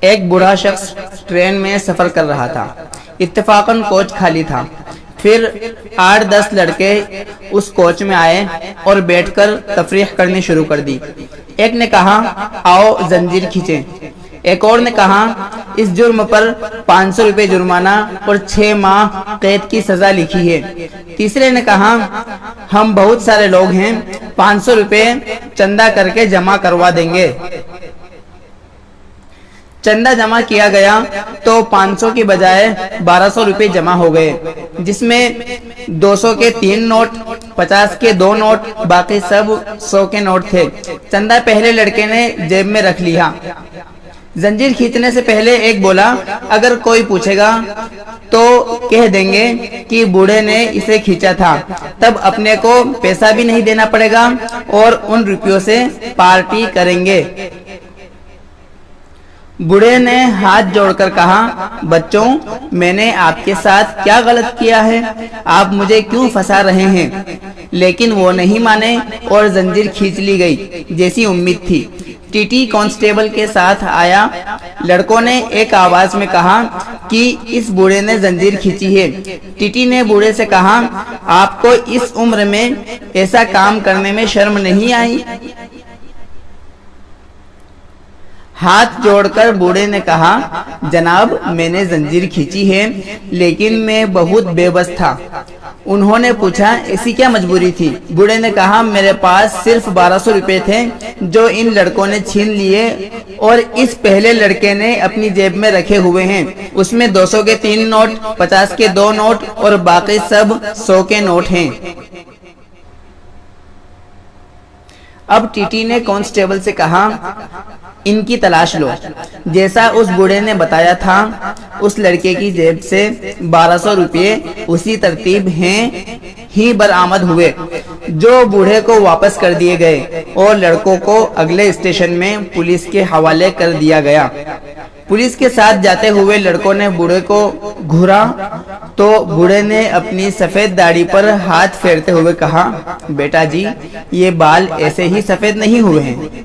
एक बूढ़ा शख्स ट्रेन में सफर कर रहा था। इत्तेफाकन कोच खाली था। फिर 8-10 लड़के उस कोच में आए और बैठकर तफरीह करनी शुरू कर दी। एक ने कहा, आओ जंजीर खींचें। एक और ने कहा, इस जुर्म पर 500 रुपये जुर्माना और 6 माह कैद की सजा लिखी है। तीसरे ने कहा, हम बहुत सारे लोग हैं, 500 रुपये चंदा करके जमा करवा देंगे। चंदा जमा किया गया तो 500 की बजाय 1200 रुपये जमा हो गए, जिसमें 200 के 3 नोट, 50 के 2 नोट, बाकी सब 100 के नोट थे। चंदा पहले लड़के ने जेब में रख लिया। जंजीर खींचने से पहले एक बोला, अगर कोई पूछेगा तो कह देंगे कि बूढ़े ने इसे खींचा था, तब अपने को पैसा भी नहीं देना पड़ेगा और उन रुपयों से पार्टी करेंगे। बूढ़े ने हाथ जोड़कर कहा, बच्चों, मैंने आपके साथ क्या गलत किया है? आप मुझे क्यों फंसा रहे हैं? लेकिन वो नहीं माने और जंजीर खींच ली गई जैसी उम्मीद थी। टीटी कांस्टेबल के साथ आया। लड़कों ने एक आवाज में कहा कि इस बूढ़े ने जंजीर खींची है। टीटी ने बूढ़े से कहा, आपको इस उम्र में ऐसा काम करने में शर्म नहीं आई? हाथ जोड़कर बूढ़े ने कहा, जनाब, मैंने जंजीर खींची है, लेकिन मैं बहुत बेबस था। उन्होंने पूछा, ऐसी क्या मजबूरी थी? बूढ़े ने कहा, मेरे पास सिर्फ 1200 रुपए थे जो इन लड़कों ने छीन लिए और इस पहले लड़के ने अपनी जेब में रखे हुए हैं। उसमें 200 के 3 नोट, 50 के 2 नोट और बाकी सब 100 के नोट हैं। अब टीटी ने कांस्टेबल से कहा, इनकी तलाश लो। जैसा उस बूढ़े ने बताया था, उस लड़के की जेब से 1200 रुपये उसी तरतीब हैं ही बरामद हुए, जो बूढ़े को वापस कर दिए गए और लड़कों को अगले स्टेशन में पुलिस के हवाले कर दिया गया। पुलिस के साथ जाते हुए लड़कों ने बूढ़े को घूरा तो बूढ़े ने अपनी सफेद दाढ़ी पर हाथ फेरते हुए कहा, बेटा जी, ये बाल ऐसे ही सफेद नहीं हुए हैं।